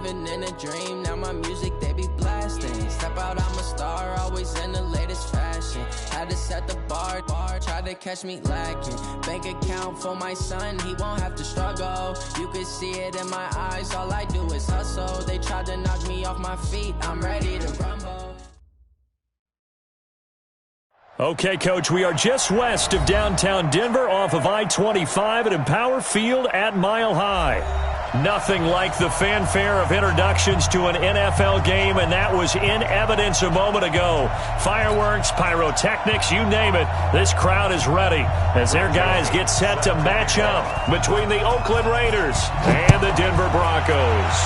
living in a dream. Now my music, they be blasting. Step out, I'm a star, always in the latest fashion. Had to set the bar, try to catch me lacking. Bank account for my son, he won't have to struggle. You can see it in my eyes, all I do is hustle. They tried to knock me off my feet, I'm ready to rumble. Okay, Coach, we are just west of downtown Denver off of I-25 at Empower Field at Mile High. Nothing like the fanfare of introductions to an NFL game, and that was in evidence a moment ago. Fireworks, pyrotechnics, you name it. This crowd is ready as their guys get set to match up between the Oakland Raiders and the Denver Broncos.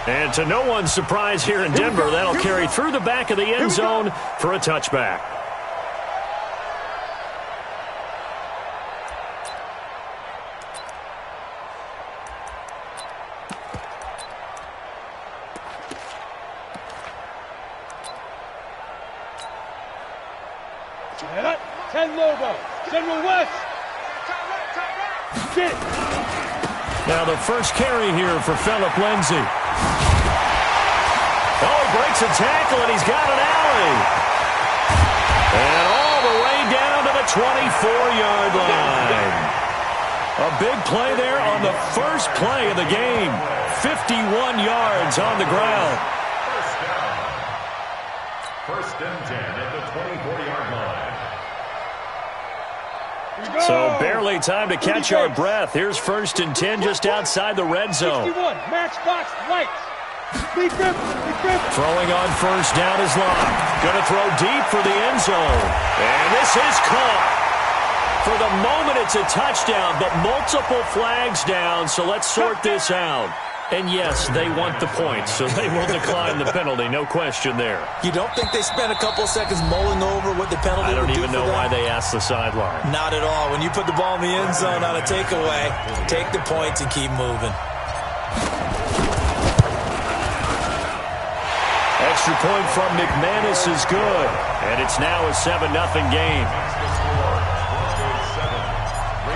And to no one's surprise here in Denver, that'll carry through the back of the end zone for a touchback. Now the first carry here for Phillip Lindsay. Oh, he breaks a tackle, and he's got an alley. And all the way down to the 24-yard line. A big play there on the first play of the game. 51 yards on the ground. First and 10 at the 24-yard line. So barely time to catch our breath. Here's first and 10 just outside the red zone. 61, matchbox, lights. Throwing on first down is Locke. Going to throw deep for the end zone. And this is caught. For the moment, it's a touchdown, but multiple flags down, so let's sort this out. And yes, they want the points, so they will decline the penalty, no question there. You don't think they spent a couple seconds mulling over what the penalty would do? I don't even know why they asked the sideline. Not at all. When you put the ball in the end zone on a takeaway, take the points and keep moving. Extra point from McManus is good, and it's now a 7-0 game.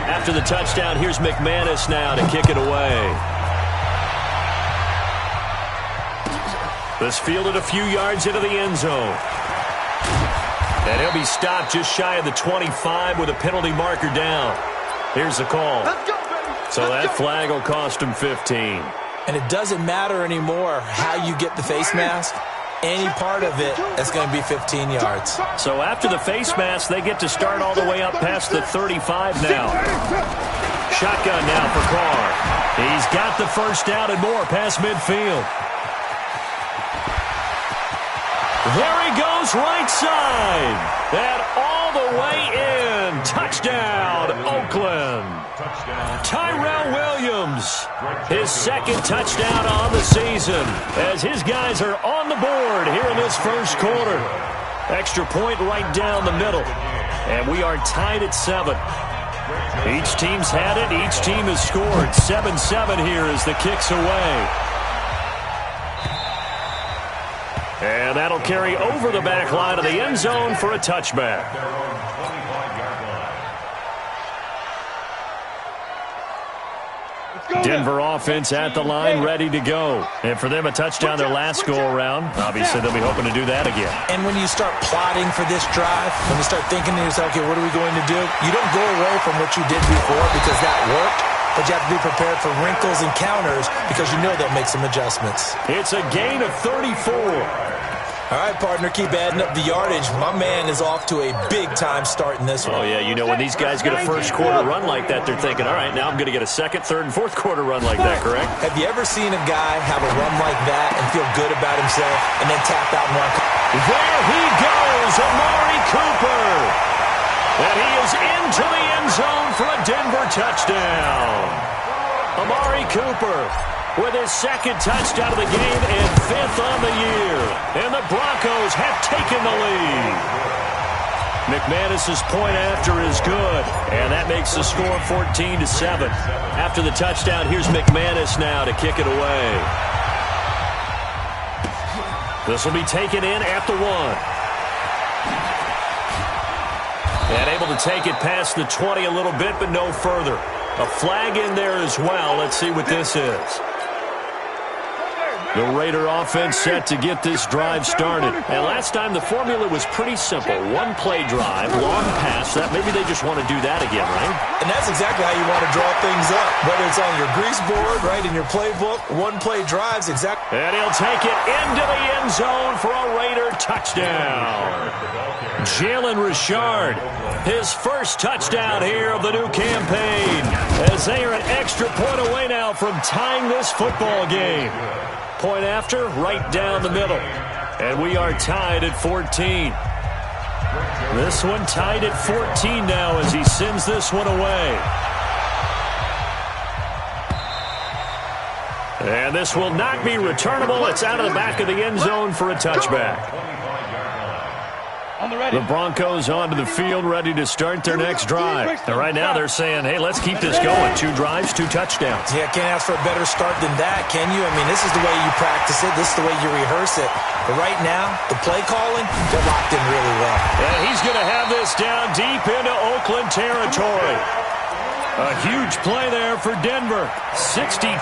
After the touchdown, here's McManus now to kick it away. This fielded a few yards into the end zone. And he'll be stopped just shy of the 25 with a penalty marker down. Here's the call. So that flag will cost him 15. And it doesn't matter anymore how you get the face mask. Any part of it, that's going to be 15 yards. So after the face mask, they get to start all the way up past the 35 now. Shotgun now for Carr. He's got the first down and more past midfield. There he goes, right side. And all the way in. Touchdown, Oakland. Tyrell Williams, his second touchdown on the season as his guys are on the board here in this first quarter. Extra point right down the middle. And we are tied at 7. Each team's had it. Each team has scored. 7-7 here as the kick's away. And that'll carry over the back line of the end zone for a touchback. Denver offense at the line, ready to go. And for them, a touchdown their last go-around. Obviously, they'll be hoping to do that again. And when you start plotting for this drive, when you start thinking to yourself, okay, what are we going to do? You don't go away from what you did before because that worked. But you have to be prepared for wrinkles and counters because you know they'll make some adjustments. It's a gain of 34. All right, partner, keep adding up the yardage. My man is off to a big-time start in this one. Oh, yeah, you know, when these guys get a first-quarter run like that, they're thinking, all right, now I'm going to get a second, third, and fourth-quarter run like that, correct? Have you ever seen a guy have a run like that and feel good about himself and then tap out and run? There he goes, Amari Cooper. And he is into the end zone for a Denver touchdown. Amari Cooper with his second touchdown of the game and 5th on the year. And the Broncos have taken the lead. McManus's point after is good, and that makes the score 14-7. After the touchdown, here's McManus now to kick it away. This will be taken in at the 1. And able to take it past the 20 a little bit, but no further. A flag in there as well. Let's see what this is. The Raider offense set to get this drive started. And last time the formula was pretty simple. One play drive, long pass. That maybe they just want to do that again, right? And that's exactly how you want to draw things up. Whether it's on your grease board, right, in your playbook, one play drives exactly. And he'll take it into the end zone for a Raider touchdown. Jalen Richard, his first touchdown here of the new campaign, as they are an extra point away now from tying this football game. Point after, right down the middle. And we are tied at 14. This one tied at 14 now as he sends this one away. And this will not be returnable. It's out of the back of the end zone for a touchback. The Broncos onto the field, ready to start their next drive. And right now they're saying, hey, let's keep this going. 2 drives, 2 touchdowns. Yeah, can't ask for a better start than that, can you? I mean, this is the way you practice it. This is the way you rehearse it. But right now, the play calling, they're locked in really well. And he's going to have this down deep into Oakland territory. A huge play there for Denver. 62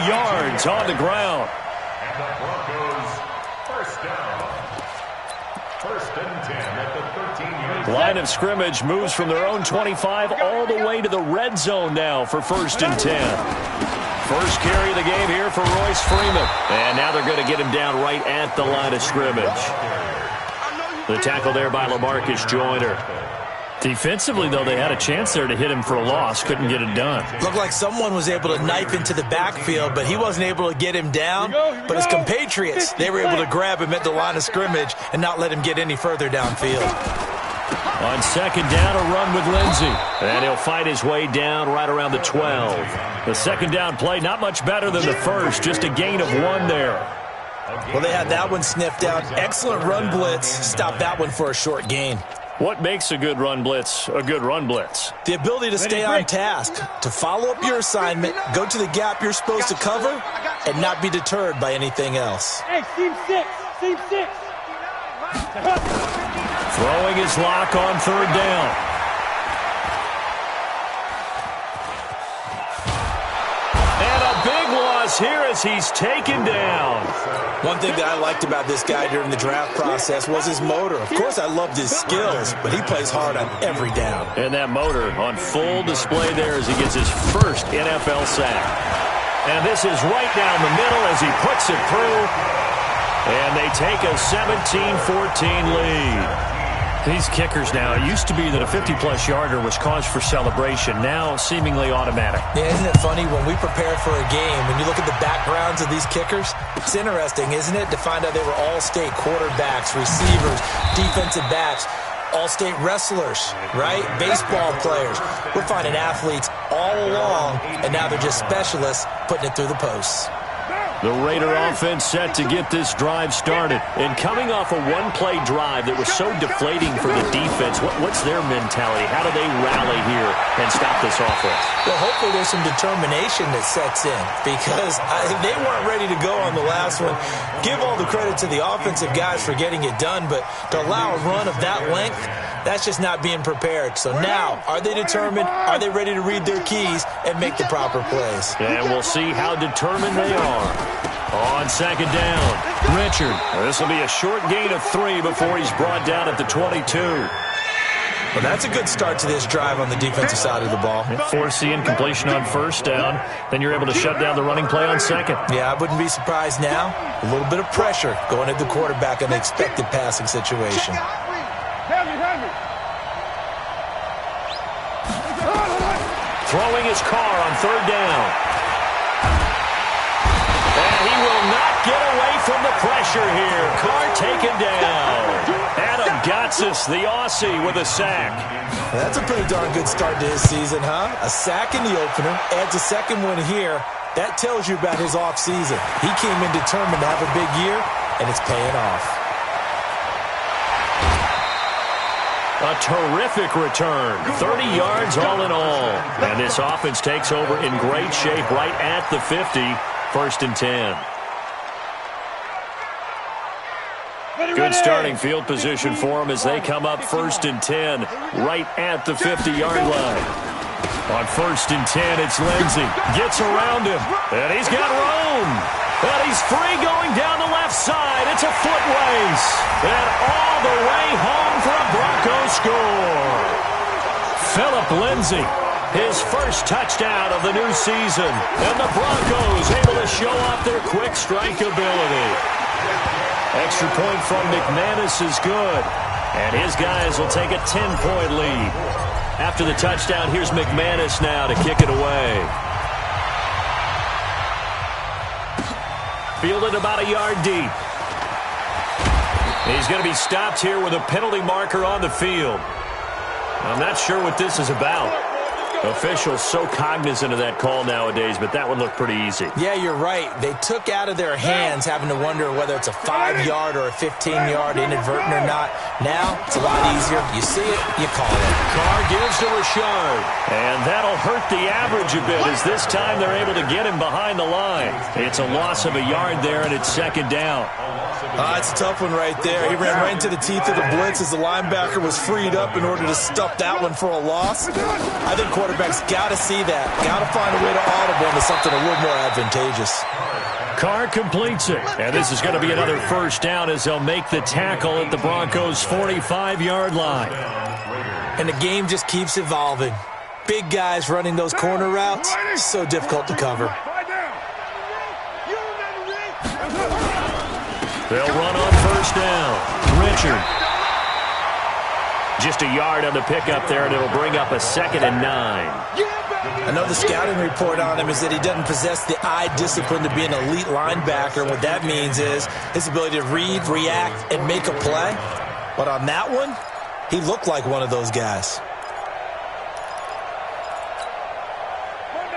yards on the ground. And the Broncos first down. First and 10 at the 13-yard line. Line of scrimmage moves from their own 25 all the way to the red zone now for first and 10. First carry of the game here for Royce Freeman. And now they're going to get him down right at the line of scrimmage. The tackle there by LaMarcus Joyner. Defensively, though, they had a chance there to hit him for a loss. Couldn't get it done. Looked like someone was able to knife into the backfield, but he wasn't able to get him down. But his compatriots, they were able to grab him at the line of scrimmage and not let him get any further downfield. On second down, a run with Lindsey. And he'll fight his way down right around the 12. The second down play, not much better than the first. Just a gain of 1 there. Well, they had that one sniffed out. Excellent run blitz. Stopped that one for a short gain. What makes a good run blitz a good run blitz? The ability to stay on task, to follow up your assignment, go to the gap you're supposed to cover, and not be deterred by anything else. Hey, team 6, team 6. Throwing his lock on third down. And a big loss here as he's taken down. One thing that I liked about this guy during the draft process was his motor. Of course, I loved his skills, but he plays hard on every down. And that motor on full display there as he gets his first NFL sack. And this is right down the middle as he puts it through. And they take a 17-14 lead. These kickers now, it used to be that a 50-plus yarder was cause for celebration. Now, seemingly automatic. Yeah, isn't it funny when we prepare for a game, when you look at the backgrounds of these kickers, it's interesting, isn't it, to find out they were all-state quarterbacks, receivers, defensive backs, all-state wrestlers, right? Baseball players. We're finding athletes all along, and now they're just specialists putting it through the posts. The Raider offense set to get this drive started. And coming off a one-play drive that was so deflating for the defense, what's their mentality? How do they rally here and stop this offense? Well, hopefully there's some determination that sets in because they weren't ready to go on the last one. Give all the credit to the offensive guys for getting it done, but to allow a run of that length, that's just not being prepared. So now, are they determined? Are they ready to read their keys and make the proper plays? And we'll see how determined they are. On second down, Richard. This will be a short gain of 3 before he's brought down at the 22. Well, that's a good start to this drive on the defensive side of the ball. Forcing completion on first down. Then you're able to shut down the running play on second. Yeah, I wouldn't be surprised now. A little bit of pressure going at the quarterback in an expected passing situation. Throwing his car on third down. And he will not get away from the pressure here. Carr taken down. Adam Gotsis, the Aussie, with a sack. That's a pretty darn good start to his season, huh? A sack in the opener, adds a second one here. That tells you about his offseason. He came in determined to have a big year, and it's paying off. A terrific return. 30 yards all in all. And this offense takes over in great shape right at the 50. First and 10. Good starting field position for them as they come up first and 10 right at the 50-yard line. On 1st and 10, it's Lindsey. Gets around him, and he's got room. And he's free going down the left side. It's a foot race. And all the way home for a Broncos score. Phillip Lindsay, his first touchdown of the new season. And the Broncos able to show off their quick strike ability. Extra point from McManus is good. And his guys will take a 10-point lead. After the touchdown, here's McManus now to kick it away. Fielded about a yard deep. He's going to be stopped here with a penalty marker on the field. I'm not sure what this is about. Officials so cognizant of that call nowadays, but that one looked pretty easy. Yeah, you're right. They took out of their hands having to wonder whether it's a 5-yard or a 15-yard inadvertent or not. Now, it's a lot easier. You see it, you call it. Carr gives to Rashard. And that'll hurt the average a bit as this time they're able to get him behind the line. It's a loss of a yard there, and it's 2nd down. It's a tough one right there. He ran right into the teeth of the blitz as the linebacker was freed up in order to stuff that one for a loss. I think quarterbacks got to see that. Got to find a way to audible into something a little more advantageous. Carr completes it. And this is going to be another 1st down as they'll make the tackle at the Broncos' 45-yard line. And the game just keeps evolving. Big guys running those corner routes, so difficult to cover. They'll run on 1st down. Richard. Just a yard on the pickup there, and it'll bring up a 2nd and 9. I know the scouting report on him is that he doesn't possess the eye discipline to be an elite linebacker. What that means is his ability to read, react, and make a play. But on that one, he looked like one of those guys.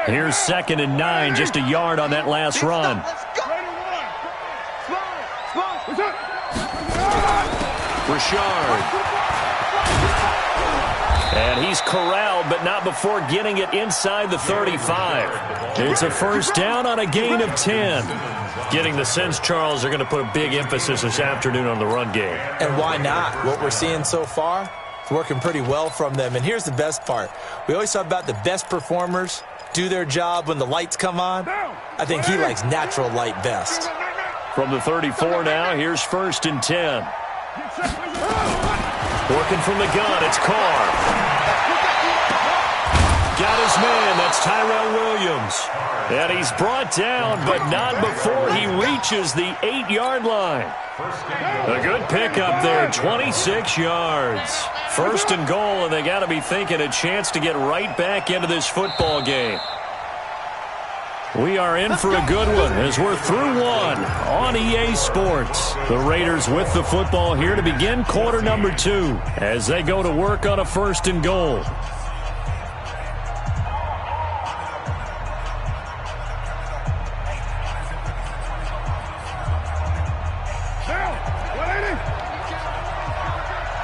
Here's 2nd and 9, just a yard on that last run. Rashard. And he's corralled, but not before getting it inside the 35. It's a 1st down on a gain of 10. Getting the sense, Charles, they're going to put a big emphasis this afternoon on the run game. And why not? What we're seeing so far, it's working pretty well from them. And here's the best part. We always talk about the best performers do their job when the lights come on. I think he likes natural light best. From the 34 now, here's 1st and 10. Working from the gun, it's Carr. Got his man, that's Tyrell Williams. And he's brought down, but not before he reaches the 8-yard line. A good pickup there, 26 yards. 1st and goal, and they got to be thinking a chance to get right back into this football game. We are in for a good one as we're through one on EA Sports. The Raiders with the football here to begin quarter number 2 as they go to work on a 1st and goal.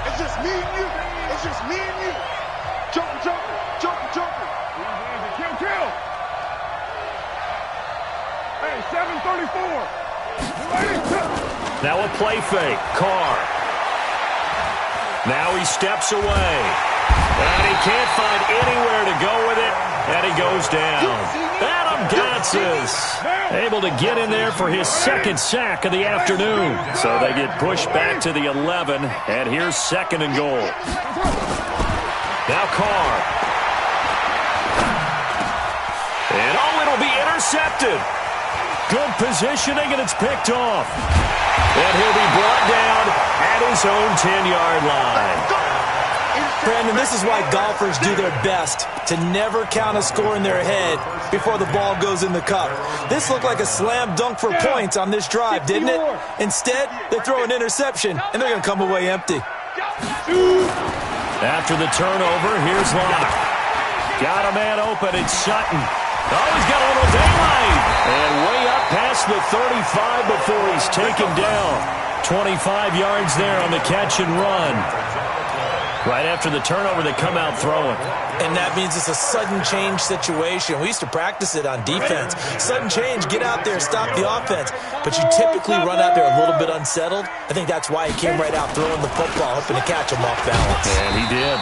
It's just me and you. It's just me and you. Joker. Kill. Hey, 734. Now a play fake. Carr. Now he steps away. And he can't find anywhere to go with it. And he goes down. Adam Gotsis able to get in there for his 2nd sack of the afternoon. So they get pushed back to the 11. And here's 2nd and goal. Now Carr. And it'll be intercepted. Good positioning, and it's picked off. And he'll be brought down at his own 10-yard line. Brandon, this is why golfers do their best to never count a score in their head before the ball goes in the cup. This looked like a slam dunk for points on this drive, didn't it? Instead, they throw an interception, and they're going to come away empty. After the turnover, here's Locke. Got a man open, it's Sutton. Oh, he's got a little daylight. And way up past the 35 before he's taken down. 25 yards there on the catch and run. Right after the turnover, they come out throwing. And that means it's a sudden change situation. We used to practice it on defense. Sudden change, get out there, stop the offense. But you typically run out there a little bit unsettled. I think that's why he came right out throwing the football, hoping to catch him off balance. And he did.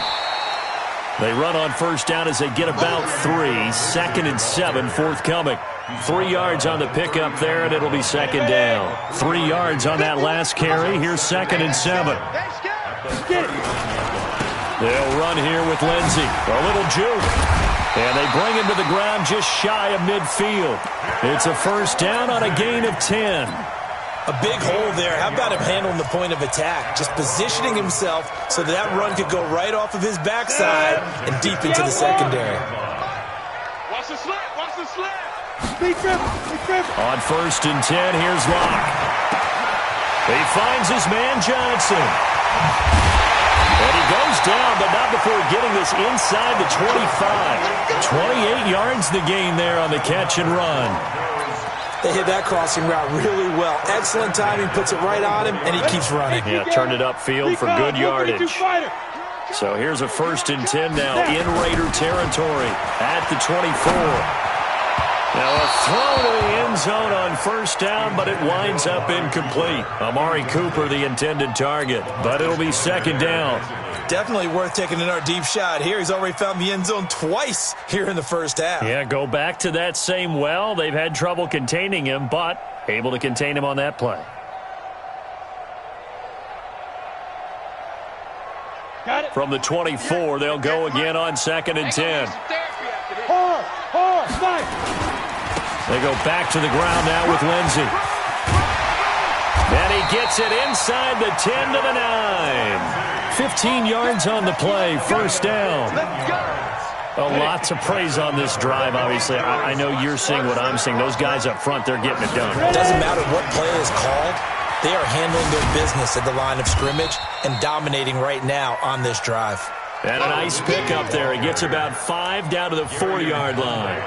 They run on first down as they get about 3. 2nd and 7 forthcoming. 3 yards on the pickup there, and it'll be 2nd down. 3 yards on that last carry. Here's 2nd and 7. They'll run here with Lindsey. A little juke. And they bring him to the ground just shy of midfield. It's a first down on a gain of 10. A big hole there. How about him handling the point of attack? Just positioning himself so that run could go right off of his backside and deep into the secondary. Watch the slant. Watch the slant. On 1st and 10, here's Locke. He finds his man Johnson. And he goes down, but not before getting this inside the 25. 28 yards the gain there on the catch and run. They hit that crossing route really well. Excellent timing, puts it right on him, and he keeps running. Yeah, turned it upfield for good yardage. So here's a 1st and 10 now in Raider territory at the 24. Now a throw to the end zone on first down, but it winds up incomplete. Amari Cooper, the intended target, but it'll be 2nd down. Definitely worth taking another deep shot here. He's already found the end zone twice here in the first half. Yeah, go back to that same well. They've had trouble containing him, but able to contain him on that play. From the 24, they'll go again on 2nd and 10. They go back to the ground now with Lindsey. And he gets it inside the 10 to the 9. 15 yards on the play, first down. A lot to praise on this drive, obviously. I know you're seeing what I'm seeing. Those guys up front, they're getting it done. It doesn't matter what play is called. They are handling their business at the line of scrimmage and dominating right now on this drive. And a nice pickup there. He gets about 5 down to the 4-yard line.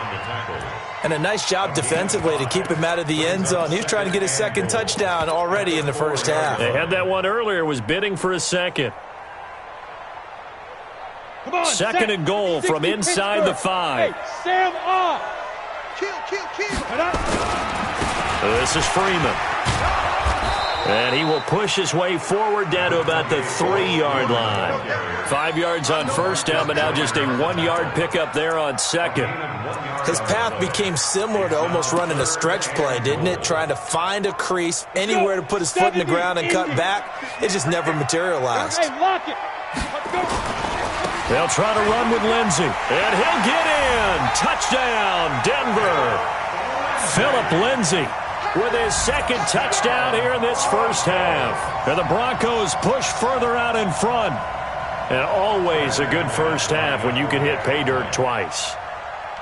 And a nice job defensively to keep him out of the end zone. He was trying to get his 2nd touchdown already in the first half. They had that one earlier, was bidding for a 2nd. 2nd and goal from inside the 5. Sam off. Kill. This is Freeman. And he will push his way forward down to about the 3-yard line. 5 yards on first down, but now just a 1-yard pickup there on 2nd. His path became similar to almost running a stretch play, didn't it? Trying to find a crease, anywhere to put his foot in the ground and cut back. It just never materialized. Hey, lock it. They'll try to run with Lindsey. And he'll get in. Touchdown, Denver. Phillip Lindsey with his 2nd touchdown here in this first half. And the Broncos push further out in front. And always a good first half when you can hit pay dirt twice.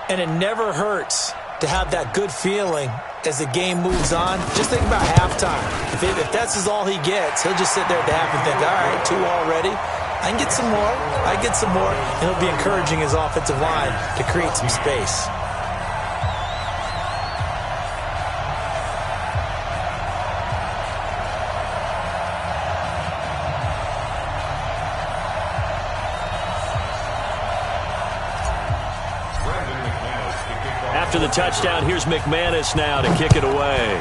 And it never hurts to have that good feeling as the game moves on. Just think about halftime. If that's all he gets, he'll just sit there at the half and think, all right, 2 already. I can get some more. I get some more. And he'll be encouraging his offensive line to create some space. After the touchdown, here's McManus now to kick it away.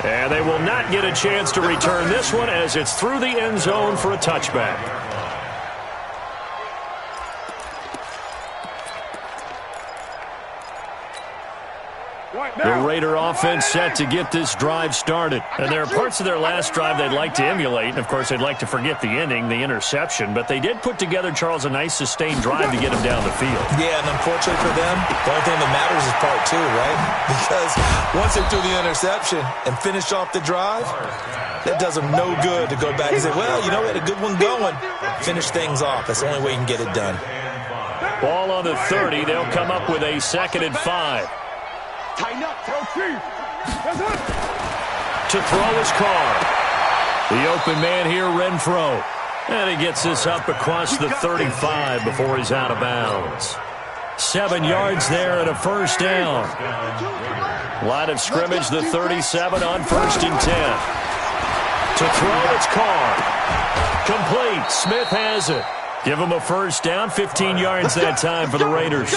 And they will not get a chance to return this one as it's through the end zone for a touchback. The Raider offense set to get this drive started. And there are parts of their last drive they'd like to emulate. And, of course, they'd like to forget the ending, the interception. But they did put together, Charles, a nice sustained drive to get him down the field. Yeah, and unfortunately for them, the only thing that matters is part 2, right? Because once they threw the interception and finished off the drive, that does them no good to go back and say, well, you know, we had a good one going. Finish things off. That's the only way you can get it done. Ball on the 30. They'll come up with a 2nd and 5. Tighten up, tell Chief. To throw his car. The open man here, Renfro. And he gets this up across the 35 before he's out of bounds. 7 yards there and a first down. Line of scrimmage, the 37 on 1st and 10. To throw, it's Carr. Complete. Smith has it. Give them a first down, 15 yards that time for the Raiders.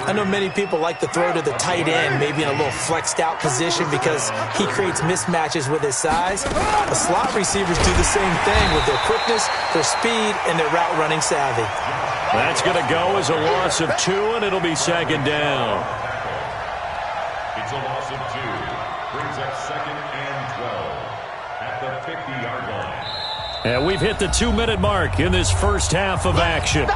I know many people like to throw to the tight end, maybe in a little flexed out position because he creates mismatches with his size. The slot receivers do the same thing with their quickness, their speed, and their route running savvy. That's going to go as a loss of 2, and it'll be second down. It's a loss of 2. Brings up 2nd and 12 at the 50-yard line. And we've hit the 2-minute mark in this first half of action.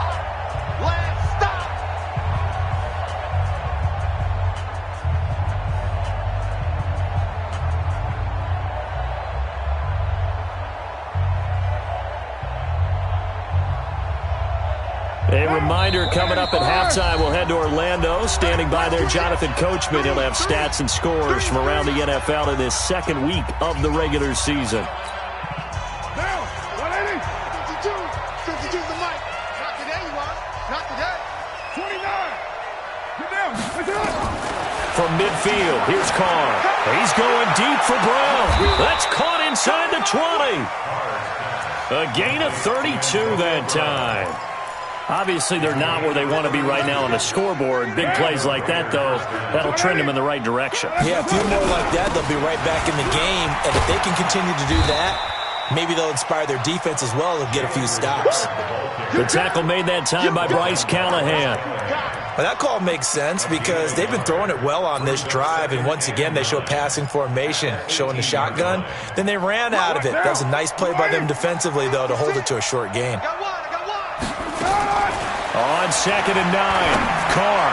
A reminder, coming up at halftime, we'll head to Orlando. Standing by there, Jonathan Coachman. He'll have stats and scores from around the NFL in this second week of the regular season. Down, 180, 52, 52's the mic. Not today, you are. Not today. 29. Get down. Let's go. From midfield, here's Carr. He's going deep for Brown. That's caught inside the 20. A gain of 32 that time. Obviously, they're not where they want to be right now on the scoreboard. Big plays like that, though, that'll trend them in the right direction. Yeah, a few more like that, they'll be right back in the game. And if they can continue to do that, maybe they'll inspire their defense as well and get a few stops. The tackle made that time by Bryce Callahan. Well, that call makes sense because they've been throwing it well on this drive, and once again, they show passing formation, showing the shotgun. Then they ran out of it. That was a nice play by them defensively, though, to hold it to a short gain. On 2nd and 9, Carr.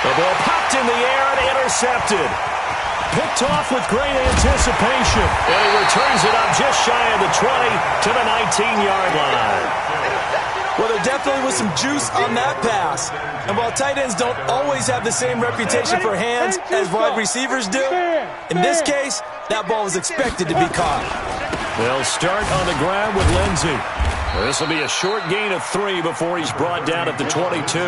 The ball popped in the air and intercepted. Picked off with great anticipation. And he returns it up just shy of the 20 to the 19-yard line. Well, there definitely was some juice on that pass. And while tight ends don't always have the same reputation for hands as wide receivers do, in this case, that ball was expected to be caught. They'll start on the ground with Lindsey. This will be a short gain of 3 before he's brought down at the 22.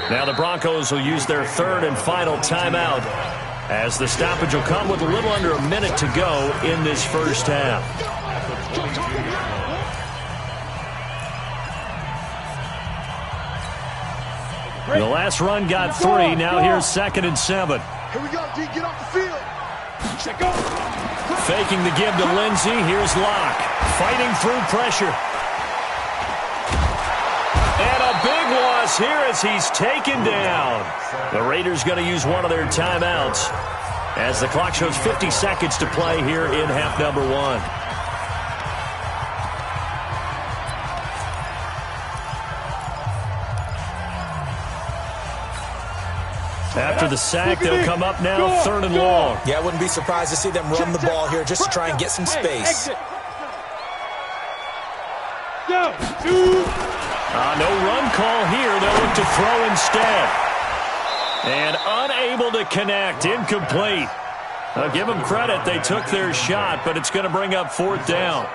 Now the Broncos will use their 3rd and final timeout as the stoppage will come with a little under a minute to go in this first half. The last run got 3. Now here's 2nd and 7. Here we go, D. Get off the field. Check go. Faking the give to Lindsey. Here's Locke. Fighting through pressure. And a big loss here as he's taken down. The Raiders going to use one of their timeouts as the clock shows 50 seconds to play here in half number 1. After the sack, they'll come up now 3rd and long. Yeah, I wouldn't be surprised to see them run the ball here just to try and get some space. No run call here. They'll look to throw instead. And unable to connect. Incomplete. I'll give them credit. They took their shot, but it's going to bring up 4th down.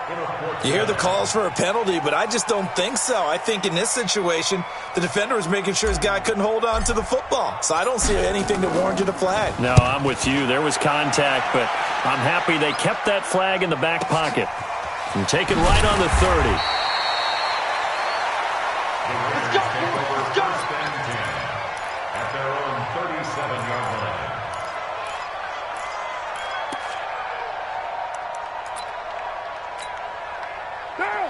You hear the calls for a penalty, but I just don't think so. I think in this situation, the defender was making sure his guy couldn't hold on to the football. So I don't see anything that warranted a flag. No, I'm with you. There was contact, but I'm happy they kept that flag in the back pocket. And take it right on the 30. At their own 37-yard line.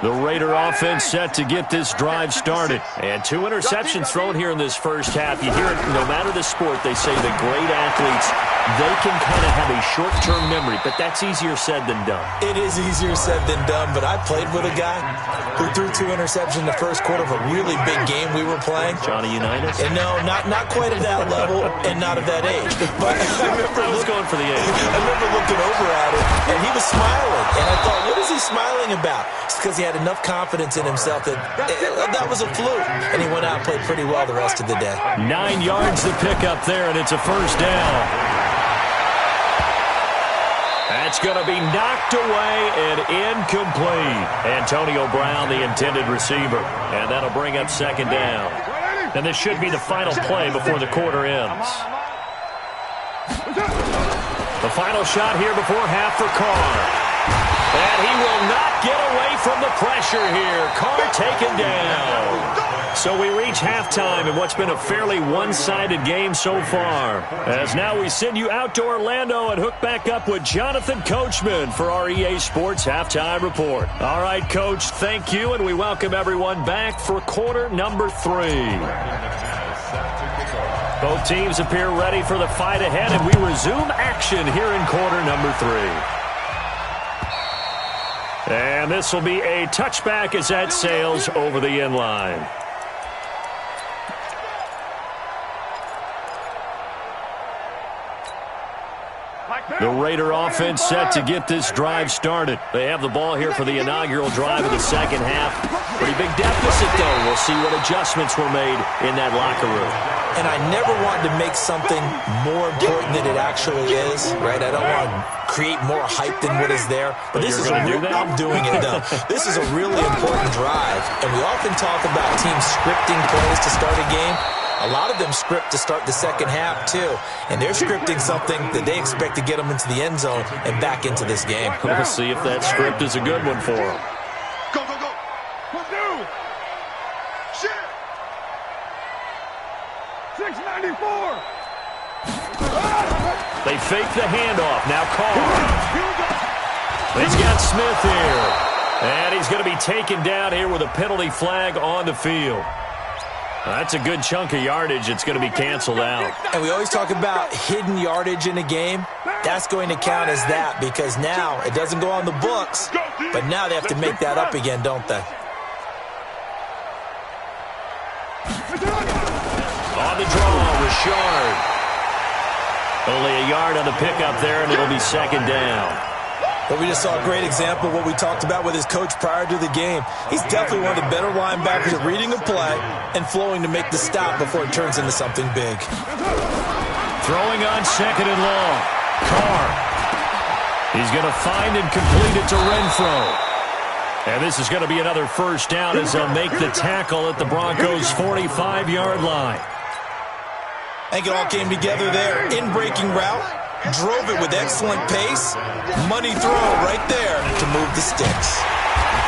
The Raider offense set to get this drive started. And 2 interceptions thrown here in this first half. You hear it, no matter the sport, they say the great athletes, they can kind of have a short-term memory, but that's easier said than done. It is easier said than done, but I played with a guy who threw 2 interceptions in the first quarter of a really big game we were playing. Johnny Unitas? And no, not quite at that level and not at that age. But I was going for the age. I remember looking over at him, and he was smiling. And I thought, what is he smiling about? It's because he had enough confidence in himself that that was a fluke. And he went out and played pretty well the rest of the day. 9 yards to pick up there, and it's a first down. That's going to be knocked away and incomplete. Antonio Brown, the intended receiver. And that'll bring up 2nd down. And this should be the final play before the quarter ends. The final shot here before half for Carr. And he will not get away from the pressure here. Carr taken down. So we reach halftime in what's been a fairly one-sided game so far. As now we send you out to Orlando and hook back up with Jonathan Coachman for our EA Sports Halftime Report. All right, Coach, thank you, and we welcome everyone back for quarter number 3. Both teams appear ready for the fight ahead, and we resume action here in quarter number 3. And this will be a touchback as that sails over the end line. The Raider offense set to get this drive started. They have the ball here for the inaugural drive of the second half. Pretty big deficit, though. We'll see what adjustments were made in that locker room. And I never wanted to make something more important than it actually is, right? I don't want to create more hype than what is there. But this is I'm doing it, though. This is a really important drive. And we often talk about teams scripting plays to start a game. A lot of them script to start the second half, too. And they're scripting something that they expect to get them into the end zone and back into this game. We'll see if that script is a good one for them. Go, go, go. Purdue. Shit. 694. They fake the handoff. Now Carr. He's got Smith here. And he's going to be taken down here with a penalty flag on the field. That's a good chunk of yardage. It's going to be canceled out. And we always talk about hidden yardage in a game. That's going to count as that because now it doesn't go on the books, but now they have to make that up again, don't they? On the draw, Richard. Only a yard on the pickup there, and it'll be second down. But we just saw a great example of what we talked about with his coach prior to the game. He's definitely one of the better linebackers at reading a play and flowing to make the stop before it turns into something big. Throwing on second and long. Carr. He's going to find and complete it to Renfro. And this is going to be another first down as they'll make the tackle at the Broncos' 45-yard line. I think it all came together there. In-breaking route. Drove it with excellent pace. Money throw right there to move the sticks.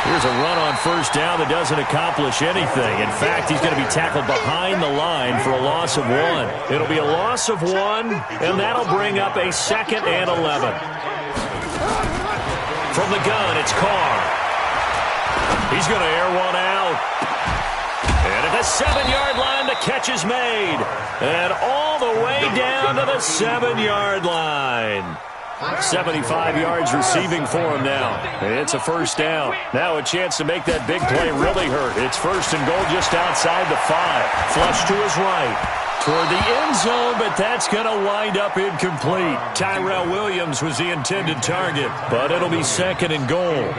Here's a run on first down that doesn't accomplish anything. In fact, he's going to be tackled behind the line for a loss of 1. It'll be a loss of 1, and that'll bring up a 2nd and 11. From the gun, it's Carr. He's going to air one out. And at the 7-yard line, the catch is made. And all the way down to the 7-yard line. 75 yards receiving for him now. It's a first down. Now a chance to make that big play really hurt. It's first and goal just outside the 5. Flush to his right. Toward the end zone, but that's going to wind up incomplete. Tyrell Williams was the intended target, but it'll be second and goal.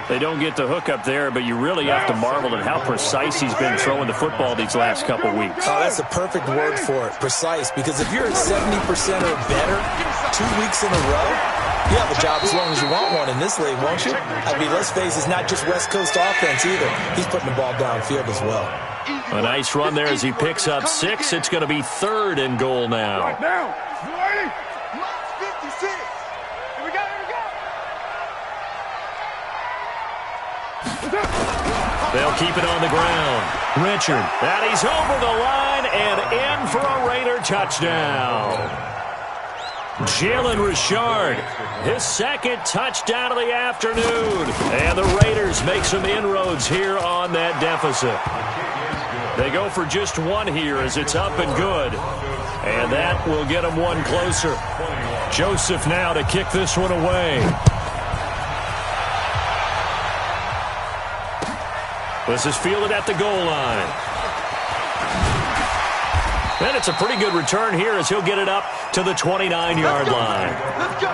They don't get the hook up there, but you really have to marvel at how precise he's been throwing the football these last couple weeks. Oh, that's the perfect word for it, precise, because if you're at 70% or better 2 weeks in a row, you have a job as long as you want one in this league, won't you? I mean, let's face it, it's not just West Coast offense either. He's putting the ball downfield as well. A nice run there as he picks up 6. It's going to be third and goal now. Now, 56. Here we go, here we go. They'll keep it on the ground. Richard, and he's over the line and in for a Raider touchdown. Jalen Richard, his 2nd touchdown of the afternoon. And the Raiders make some inroads here on that deficit. They go for just 1 here as it's up and good. And that will get them 1 closer. Joseph now to kick this one away. This is fielded at the goal line. And it's a pretty good return here as he'll get it up to the 29-yard line. Let's go.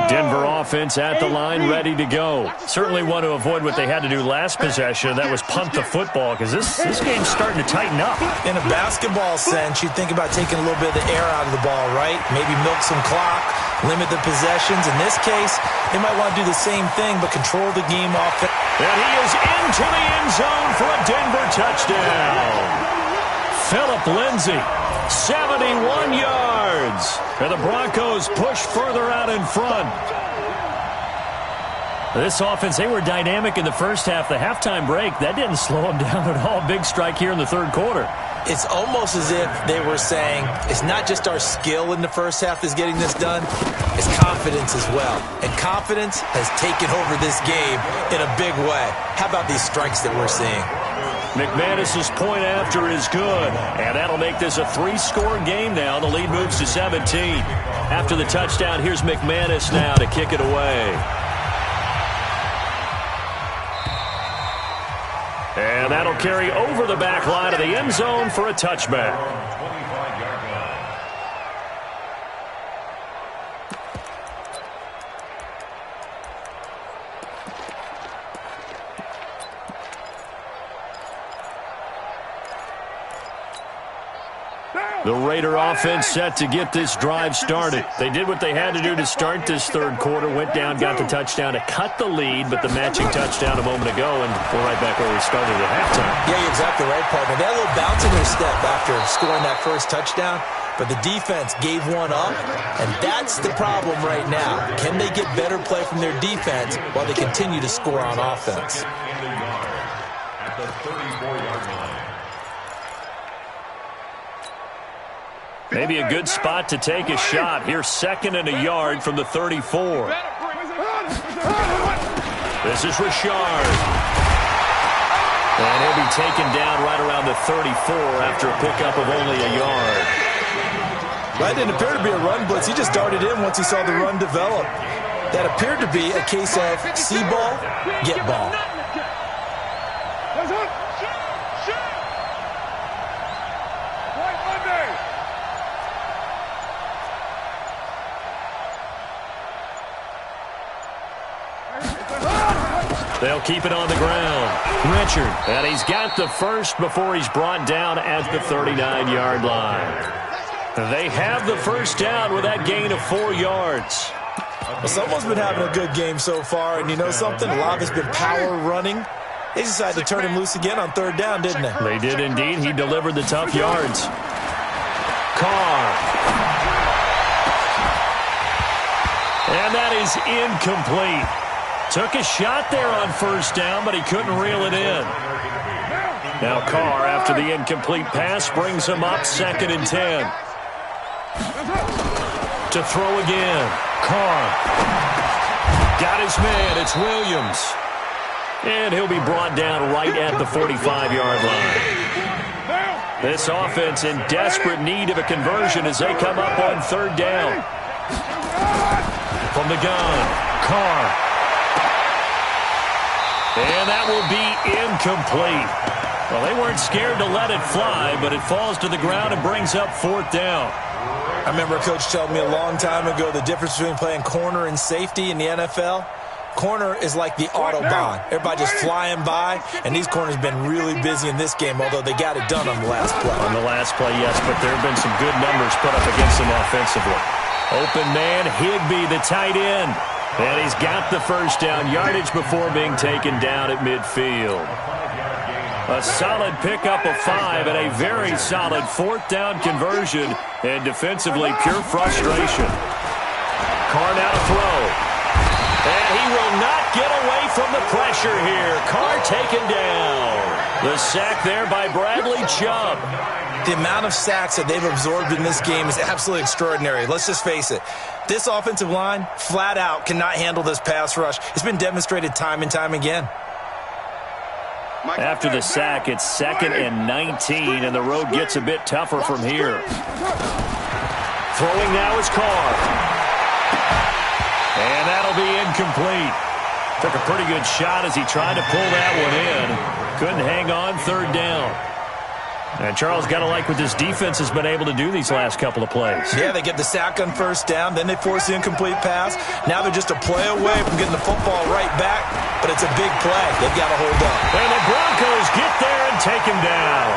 Denver offense at the line, ready to go. Certainly want to avoid what they had to do last possession. That was punt the football, because this game's starting to tighten up. In a basketball sense, you think about taking a little bit of the air out of the ball, right? Maybe milk some clock, limit the possessions. In this case, they might want to do the same thing, but control the game off. And he is into the end zone for a Denver touchdown. Phillip Lindsay, 71 yards. And the Broncos push further out in front. This offense, they were dynamic in the first half. The halftime break, that didn't slow them down at all. Big strike here in the third quarter. It's almost as if they were saying, it's not just our skill in the first half that's getting this done, it's confidence as well. And confidence has taken over this game in a big way. How about these strikes that we're seeing? McManus's point after is good, and that'll make this a 3-score game now. The lead moves to 17. After the touchdown, here's McManus now to kick it away. And that'll carry over the back line of the end zone for a touchback. 25-yard line. The Raider offense set to get this drive started. They did what they had to do to start this third quarter, went down, got the touchdown to cut the lead, but the matching touchdown a moment ago, and we're right back where we started at halftime. Yeah, you're exactly right, partner. They had a little bounce in their step after scoring that first touchdown, but the defense gave one up, and that's the problem right now. Can they get better play from their defense while they continue to score on offense? In the yard at the 34-yard line. Maybe a good spot to take a shot. Here's 2nd and a yard from the 34. This is Richard. And he'll be taken down right around the 34 after a pickup of only a yard. That didn't appear to be a run blitz. He just darted in once he saw the run develop. That appeared to be a case of see ball, get ball. They'll keep it on the ground. Richard, and he's got the first before he's brought down at the 39-yard line. They have the first down with that gain of 4 yards. Well, someone's been having a good game so far, and you know something? A lot of it's been power running. They decided to turn him loose again on third down, didn't they? They did indeed. He delivered the tough yards. Carr. And that is incomplete. Took a shot there on first down, but he couldn't reel it in. Now Carr, after the incomplete pass, brings him up 2nd and 10. To throw again. Carr. Got his man. It's Williams. And he'll be brought down right at the 45-yard line. This offense in desperate need of a conversion as they come up on third down. From the gun, Carr. And that will be incomplete. Well, they weren't scared to let it fly, but it falls to the ground and brings up 4th down. I remember a coach telling me a long time ago the difference between playing corner and safety in the NFL. Corner is like the Autobahn. Everybody just flying by, and these corners have been really busy in this game, although they got it done on the last play. On the last play, yes, but there have been some good numbers put up against them offensively. Open man, Higbee, the tight end. And he's got the first down yardage before being taken down at midfield. A solid pickup of 5 and a very solid 4th down conversion. And defensively, pure frustration. Carr now to throw. And he will not get away from the pressure here. Carr taken down. The sack there by Bradley Chubb. The amount of sacks that they've absorbed in this game is absolutely extraordinary. Let's just face it. This offensive line, flat out, cannot handle this pass rush. It's been demonstrated time and time again. After the sack, it's 2nd and 19, and the road gets a bit tougher from here. Throwing now is Carr. And that'll be incomplete. Took a pretty good shot as he tried to pull that one in. Couldn't hang on third down. And Charles, got to like what this defense has been able to do these last couple of plays. Yeah, they get the sack on first down, then they force the incomplete pass. Now they're just a play away from getting the football right back, but it's a big play. They've got to hold up. And the Broncos get there and take him down.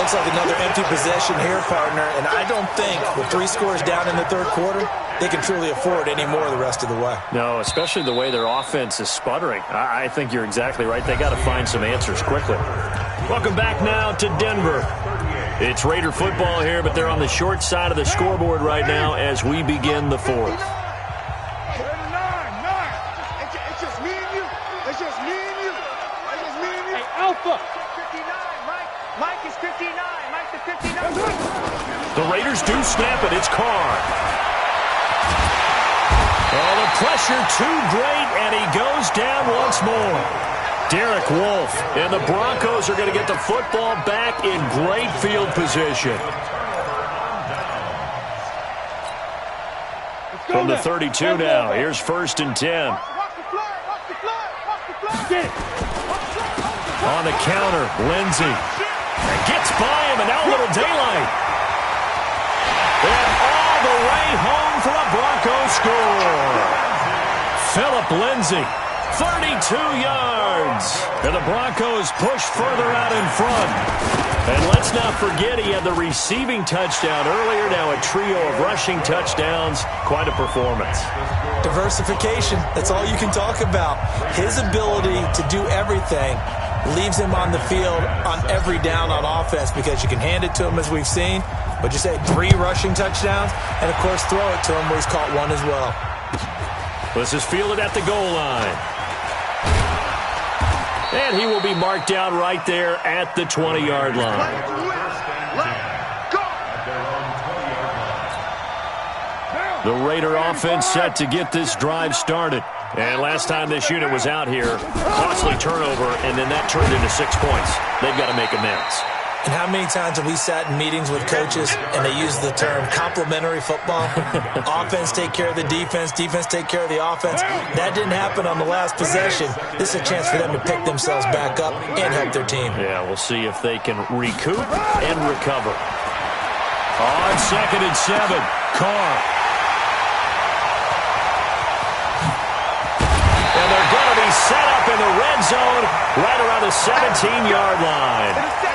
Looks like another empty possession here, partner, and I don't think with 3 scores down in the third quarter, they can truly afford any more the rest of the way. No, especially the way their offense is sputtering. I think you're exactly right. They got to find some answers quickly. Welcome back now to Denver. It's Raider football here, but they're on the short side of the scoreboard right now as we begin the fourth. It's just me and you. It's just me and you. It's just me and you. Hey, Alpha. 59, Mike. Mike is 59. Mike is 59. The Raiders do snap it. It's Carr. Oh, the pressure too great, and he goes down once more. Derek Wolfe, and the Broncos are going to get the football back in great field position. From the 32 now, here's 1st and 10. On the counter, Lindsey. Gets by him, and now a little daylight. And all the way home for a Broncos score. Phillip Lindsey. 32 yards. And the Broncos push further out in front. And let's not forget he had the receiving touchdown earlier. Now a trio of rushing touchdowns. Quite a performance. Diversification. That's all you can talk about. His ability to do everything leaves him on the field on every down on offense because you can hand it to him as we've seen. But you say 3 rushing touchdowns and, of course, throw it to him where he's caught 1 as well. This is fielded at the goal line. And he will be marked down right there at the 20-yard line. The Raider offense set to get this drive started. And last time this unit was out here, costly turnover, and then that turned into 6 points. They've got to make amends. And how many times have we sat in meetings with coaches and they use the term complementary football? Offense take care of the defense, defense take care of the offense. That didn't happen on the last possession. This is a chance for them to pick themselves back up and help their team. Yeah, we'll see if they can recoup and recover. On 2nd and 7, Carr. And they're going to be set up in the red zone right around the 17-yard line.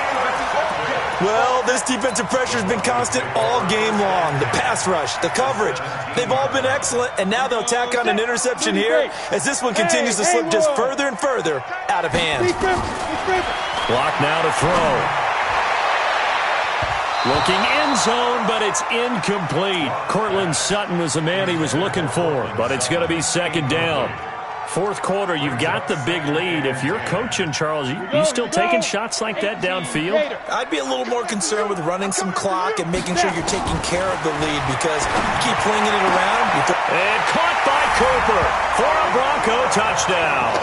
Well, this defensive pressure has been constant all game long. The pass rush, the coverage, they've all been excellent, and now they'll tack on an interception here as this one continues to slip just further and further out of hand. Block now to throw. Looking end zone, but it's incomplete. Cortland Sutton was the man he was looking for, but it's going to be 2nd down. 4th quarter, you've got the big lead. If you're coaching, Charles, you still taking shots like that downfield? I'd be a little more concerned with running some clock and making sure you're taking care of the lead because you keep flinging it around. And caught by Cooper for a Bronco touchdown.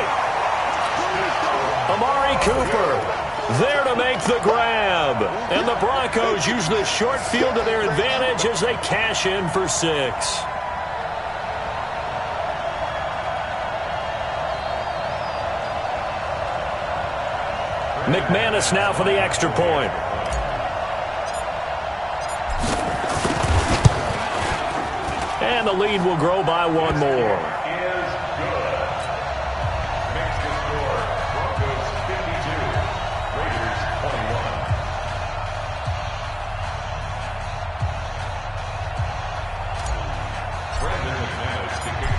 Amari Cooper there to make the grab. And the Broncos use the short field to their advantage as they cash in for 6. McManus now for the extra point. And the lead will grow by 1 more.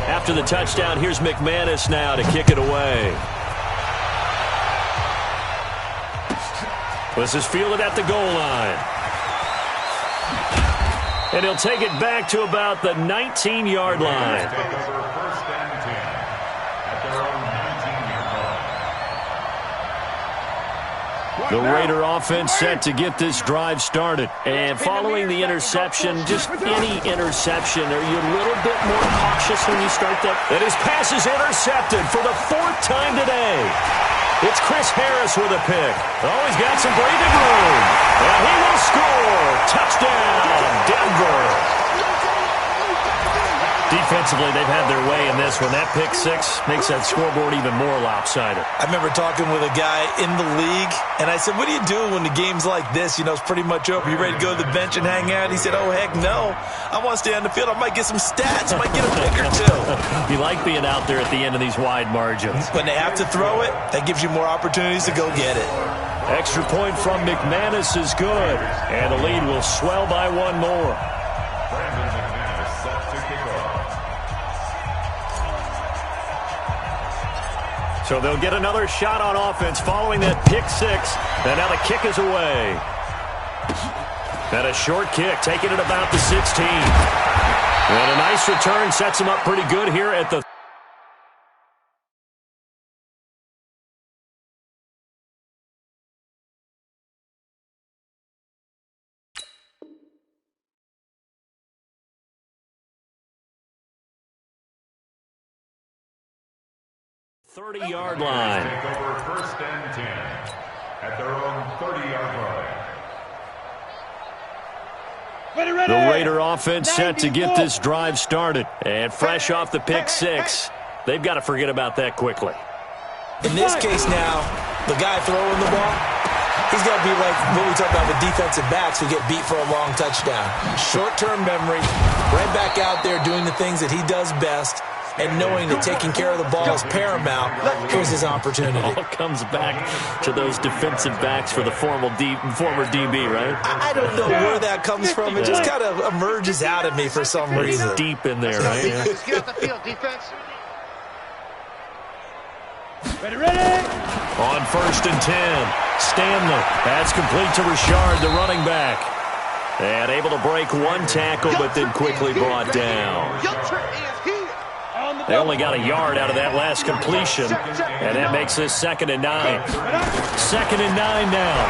After the touchdown, here's McManus now to kick it away. This is fielded at the goal line. And he'll take it back to about the 19-yard line. The Raider offense set to get this drive started. And following the interception, just any interception, are you a little bit more cautious when you start that? And his pass is intercepted for the 4th time today. It's Chris Harris with a pick. Oh, he's got some breathing room. And he will score. Touchdown, Denver. Defensively, they've had their way in this one. That pick 6 makes that scoreboard even more lopsided. I remember talking with a guy in the league, and I said, what do you do when the game's like this? You know, it's pretty much over. You ready to go to the bench and hang out? He said, oh, heck no. I want to stay on the field. I might get some stats. I might get a pick or 2. You like being out there at the end of these wide margins. When they have to throw it, that gives you more opportunities to go get it. Extra point from McManus is good. And the lead will swell by 1 more. So they'll get another shot on offense following that pick 6. And now the kick is away. And a short kick, taking it about the 16. And a nice return sets him up pretty good here at the 30-yard line. Take over 1st and 10 at their own 30-yard line. The Raider offense set to get this drive started. And fresh off the pick six, they've got to forget about that quickly. In this case now, the guy throwing the ball, he's got to be like what we talk about with defensive backs who get beat for a long touchdown. Short-term memory, right back out there doing the things that he does best, and knowing that taking care of the ball is paramount. Here's his opportunity. It all comes back to those defensive backs for the former DB, right? I don't know where that comes from. It just kind of emerges out of me for some reason. It's deep in there, right? Yeah. Get off the field, defense. Ready. On 1st and 10, Stanley. That's complete to Richard, the running back. And able to break one tackle, but then quickly brought down. They only got a yard out of that last completion, and that makes this 2nd and 9. 2nd and 9 now.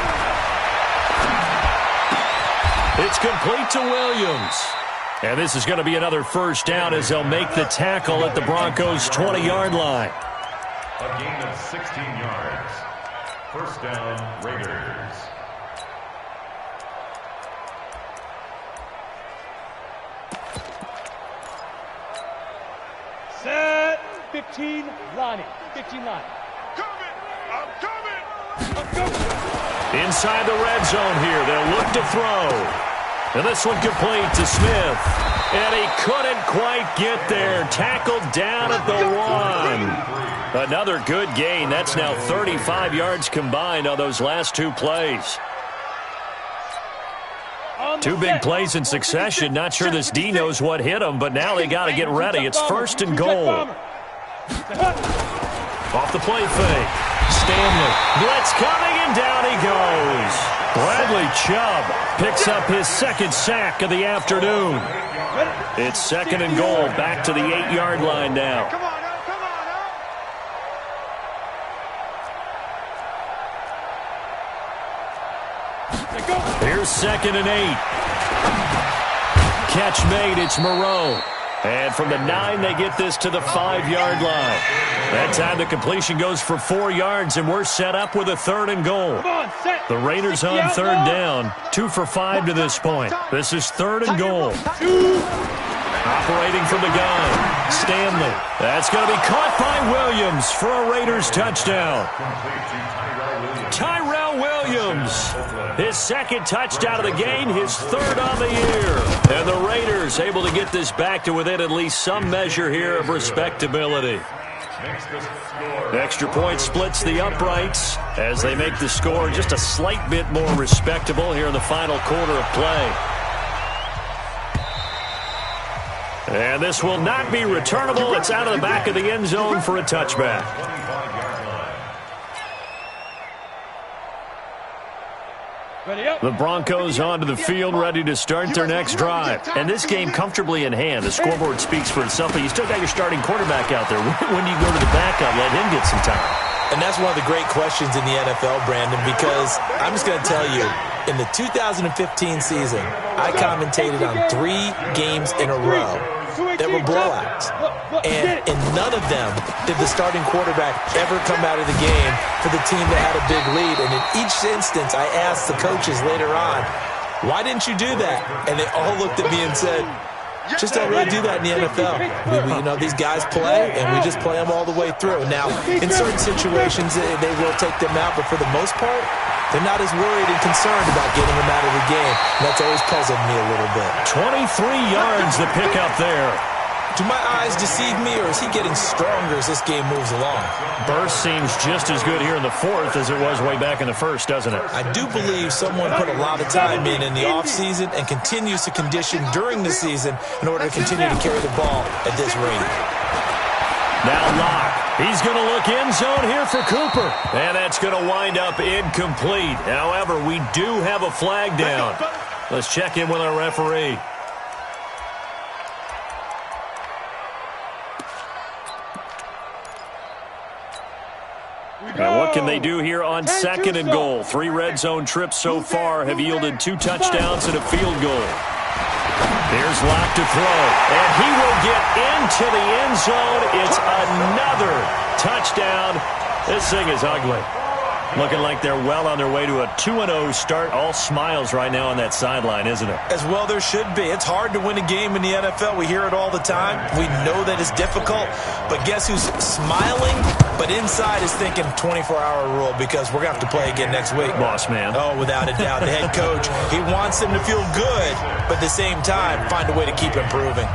It's complete to Williams. And this is going to be another first down as they'll make the tackle at the Broncos' 20-yard line. A gain of 16 yards. 1st down, Raiders. Set. 15, Lonnie. 15 line. I'm coming. Inside the red zone here, they'll look to throw. And this one complete to Smith. And he couldn't quite get there. Tackled down at the 1. Another good gain. That's now 35 yards combined on those last 2 plays. 2 big plays in succession. Not sure this D knows what hit him, but now they got to get ready. It's 1st and goal. Off the play fake. Stanley. Blitz coming, and down he goes. Bradley Chubb picks up his 2nd sack of the afternoon. It's 2nd and goal. Back to the 8-yard line now. Come on, Here's 2nd and 8. Catch made. It's Moreau. And from the 9, they get this to the 5-yard line. That time the completion goes for 4 yards, and we're set up with a 3rd and goal. The Raiders on 3rd down. 2 for 5 to this point. This is 3rd and goal. Operating from the gun, Stanley. That's going to be caught by Williams for a Raiders touchdown. Tyrell Williams, his 2nd touchdown of the game, his 3rd on the year. And the Raiders able to get this back to within at least some measure here of respectability. Extra point splits the uprights as they make the score just a slight bit more respectable here in the final quarter of play. And this will not be returnable. It's out of the back of the end zone for a touchback. The Broncos onto the field, ready to start their next drive. And this game comfortably in hand. The scoreboard speaks for itself, but you still got your starting quarterback out there. When do you go to the backup, let him get some time? And that's one of the great questions in the NFL, Brandon, because I'm just going to tell you, in the 2015 season, I commentated on 3 games in a row that were blowouts. And in none of them did the starting quarterback ever come out of the game for the team that had a big lead. And in each instance, I asked the coaches later on, why didn't you do that? And they all looked at me and said, just don't really do that in the NFL. You know, these guys play, and we just play them all the way through. Now, in certain situations, they will take them out, but for the most part, they're not as worried and concerned about getting them out of the game. And that's always puzzled me a little bit. 23 yards the pickup there. Do my eyes deceive me, or is he getting stronger as this game moves along? Burst seems just as good here in the 4th as it was way back in the 1st, doesn't it? I do believe someone put a lot of time in the offseason and continues to condition during the season in order to continue to carry the ball at this rate. Now Locke. He's going to look end zone here for Cooper. And that's going to wind up incomplete. However, we do have a flag down. Let's check in with our referee. Now what can they do here on 2nd and goal? 3 red zone trips so far have yielded 2 touchdowns and a field goal. Here's Locke to throw, and he will get into the end zone. It's another touchdown. This thing is ugly. Looking like they're well on their way to a 2-0 start. All smiles right now on that sideline, isn't it? As well there should be. It's hard to win a game in the NFL. We hear it all the time. We know that it's difficult. But guess who's smiling, but inside is thinking 24-hour rule because we're going to have to play again next week. Boss man. Oh, without a doubt. The head coach, he wants them to feel good, but at the same time, find a way to keep improving.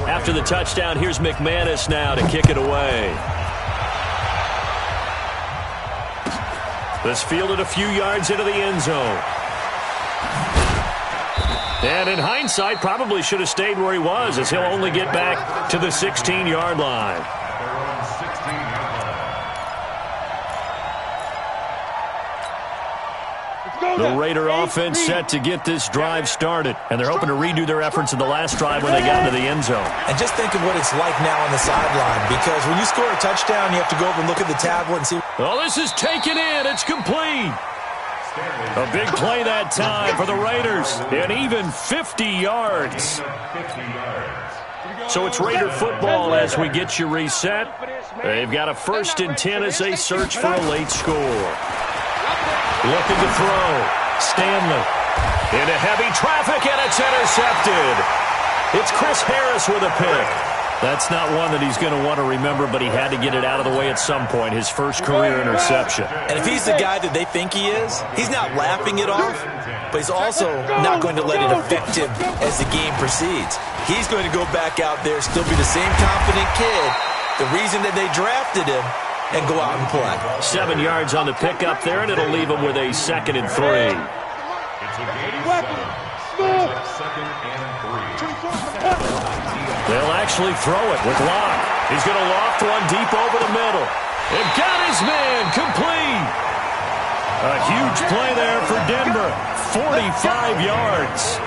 After the touchdown, here's McManus now to kick it away. This fielded a few yards into the end zone. And in hindsight, probably should have stayed where he was, as he'll only get back to the 16-yard line. The Raider offense set to get this drive started, and they're hoping to redo their efforts in the last drive when they got into the end zone. And just think of what it's like now on the sideline, because when you score a touchdown, you have to go over and look at the tablet and see. Oh, this is taken in. It's complete. A big play that time for the Raiders, and even 50 yards. So it's Raider football as we get you reset. They've got a 1st and 10 as they search for a late score. Looking to throw. Stanley into heavy traffic, and it's intercepted. It's Chris Harris with a pick. That's not one that he's going to want to remember, but he had to get it out of the way at some point. His first career interception. And if he's the guy that they think he is, he's not laughing it off, but he's also not going to let it affect him as the game proceeds. He's going to go back out there, still be the same confident kid, the reason that they drafted him, and go out and play. 7 yards on the pickup there, and it'll leave him with a 2nd and 3. They'll actually throw it with Locke. He's going to loft one deep over the middle. And got his man complete. A huge play there for Denver. 45 yards.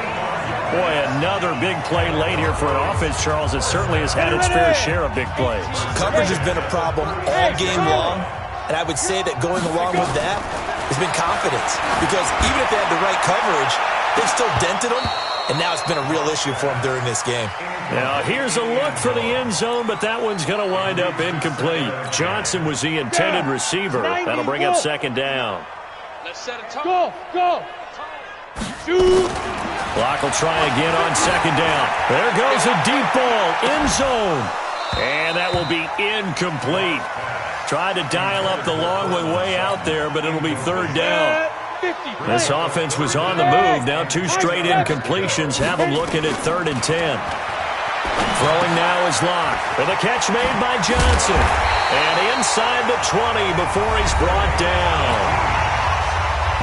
Boy, another big play late here for an offense, Charles, that certainly has had its fair share of big plays. Coverage has been a problem all game long, and I would say that going along with that has been confidence. Because even if they had the right coverage, they've still dented them, and now it's been a real issue for them during this game. Now, here's a look for the end zone, but that one's going to wind up incomplete. Johnson was the intended receiver. That'll bring up 2nd down. Let's set a target. Go. Shoot. Locke will try again on 2nd down. There goes a deep ball, end zone. And that will be incomplete. Tried to dial up the long way out there, but it'll be 3rd down. This offense was on the move. Now 2 straight incompletions have them looking at 3rd and 10. Throwing now is Locke. With a catch made by Johnson. And inside the 20 before he's brought down.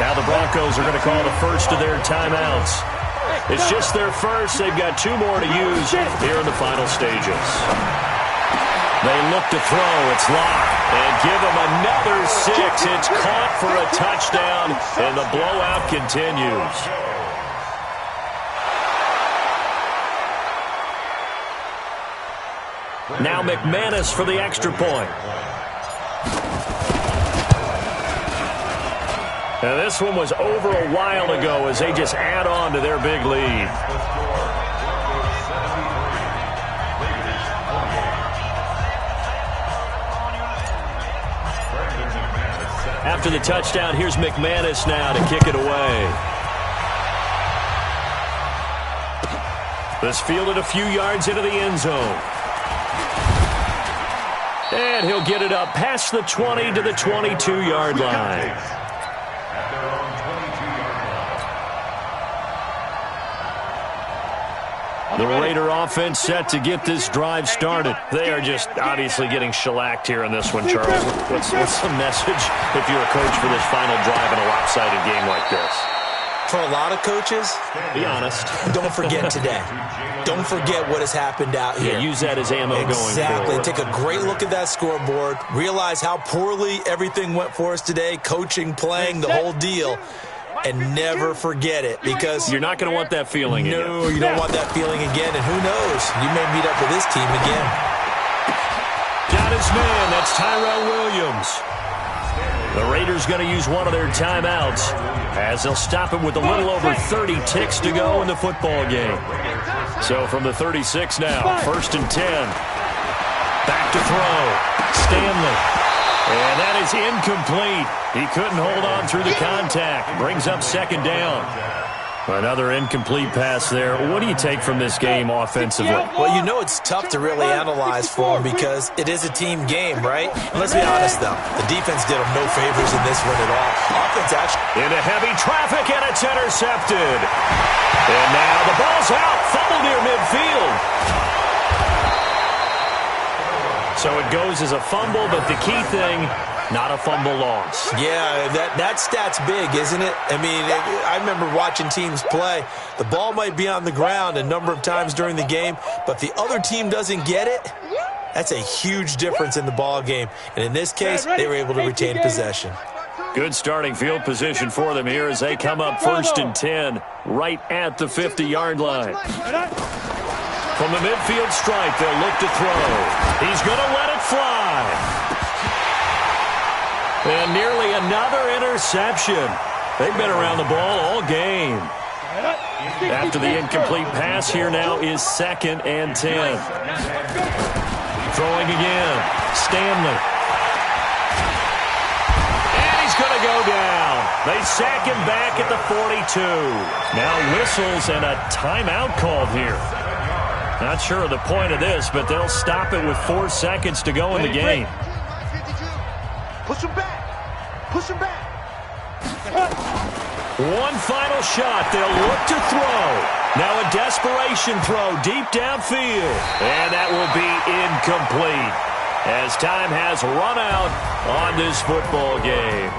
Now the Broncos are going to call the first of their timeouts. It's just their first. They've got 2 more to use here in the final stages. They look to throw. It's Locke. And give him another 6. It's caught for a touchdown, and the blowout continues. Now McManus for the extra point. Now this one was over a while ago as they just add on to their big lead. After the touchdown, here's McManus now to kick it away. This fielded a few yards into the end zone. And he'll get it up past the 20 to the 22-yard line. The Raider offense set to get this drive started. They are just obviously getting shellacked here in this one, Charles. What's the message if you're a coach for this final drive in a lopsided game like this? For a lot of coaches, be honest, don't forget today. Don't forget what has happened out here. Yeah, use that as ammo going forward. Exactly. Take a great look at that scoreboard. Realize how poorly everything went for us today, coaching, playing, the whole deal. And never forget it, because you're not going to want that feeling again. No, you don't want that feeling again. And who knows? You may meet up with this team again. Got his man. That's Tyrell Williams. The Raiders going to use one of their timeouts as they'll stop it with a little over 30 ticks to go in the football game. So from the 36 now, 1st and 10. Back to throw. Stanley. And that is incomplete. He couldn't hold on through the contact. Brings up 2nd down. Another incomplete pass there. What do you take from this game offensively? Well, you know it's tough to really analyze for him because it is a team game, right? And let's be honest, though. The defense did him no favors in this one at all. Offense actually... Into heavy traffic, and it's intercepted. And now the ball's out. Fumble near midfield. So it goes as a fumble, but the key thing, not a fumble loss. Yeah, that stat's big, isn't it? I mean, I remember watching teams play. The ball might be on the ground a number of times during the game, but the other team doesn't get it. That's a huge difference in the ball game. And in this case, they were able to retain possession. Good starting field position for them here as they come up 1st and 10, right at the 50-yard line. From the midfield stripe, they'll look to throw. He's going to let it fly. And nearly another interception. They've been around the ball all game. After the incomplete pass, here now is 2nd and 10. Throwing again. Stanley. And he's going to go down. They sack him back at the 42. Now whistles and a timeout called here. Not sure of the point of this, but they'll stop it with 4 seconds to go in the game. Push him back. Push him back. One final shot. They'll look to throw. Now a desperation throw deep downfield. And that will be incomplete as time has run out on this football game.